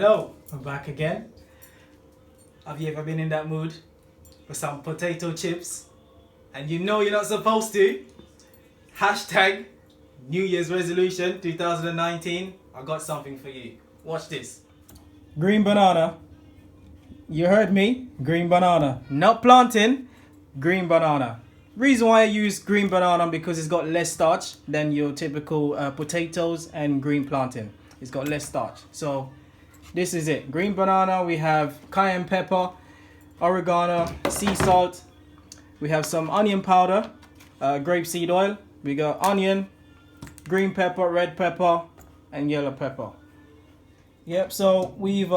Hello, we're back again. Have you ever been in that mood for some potato chips and you know you're not supposed to? Hashtag New Year's resolution 2019. I got something for you. Watch this. Green banana. You heard me. Green banana. Not plantain. Green banana. Reason why I use green banana because it's got less starch than your typical potatoes and green plantain. It's got less starch. So this is it. Green banana. We have cayenne pepper, oregano, sea salt. We have some onion powder, grapeseed oil. We got onion, green pepper, red pepper, and yellow pepper. Yep. So we've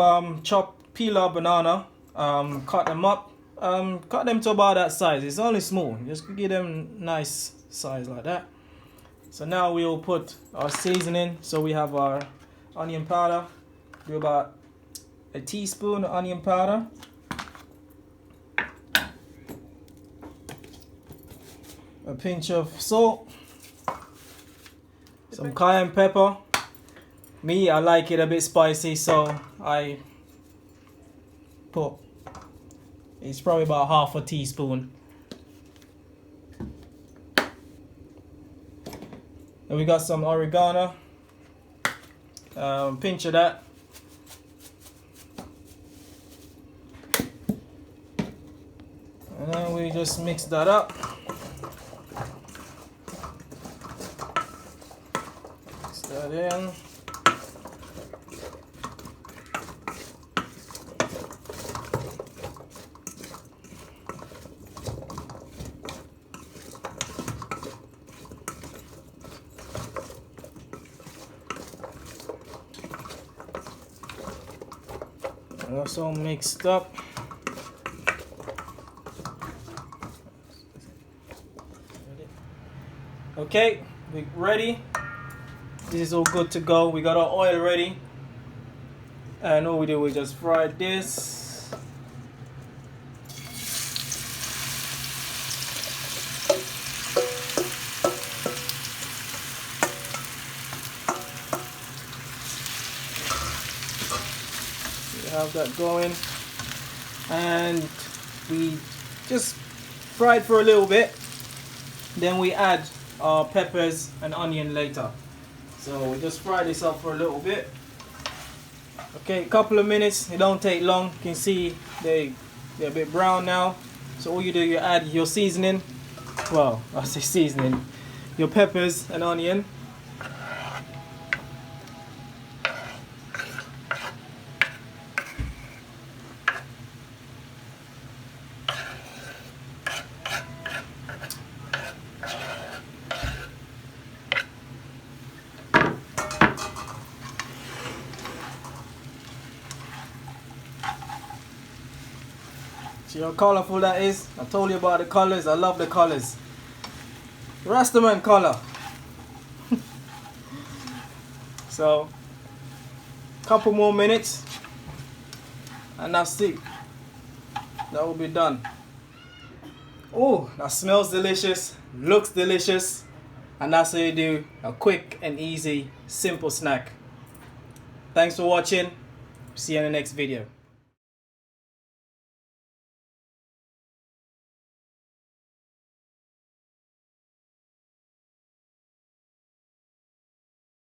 chopped peel our banana, cut them up, cut them to about that size. It's only small. Just give them nice size like that. So now we'll put our seasoning. So we have our onion powder. Do about a teaspoon of onion powder. A pinch of salt. Some cayenne pepper. Me, I like it a bit spicy, so I put, it's probably about half a teaspoon. And we got some oregano. Pinch of that. And then we just mix that up. Mix that in. And that's all mixed up. Okay, we're ready. This is all good to go. We got our oil ready. And all we do is just fry this. We have that going. And we just fry it for a little bit. Then we add our peppers and onion later. So we just fry this up for a little bit. Okay, a couple of minutes. It don't take long. You can see they're a bit brown now. So all you do, you add your seasoning. Well, I say seasoning. Your peppers and onion. See how colorful that is? I told you about the colors. I love the colors. Rastaman color. So, couple more minutes, and that's it. That will be done. Oh, that smells delicious, looks delicious, and that's how you do a quick and easy, simple snack. Thanks for watching. See you in the next video.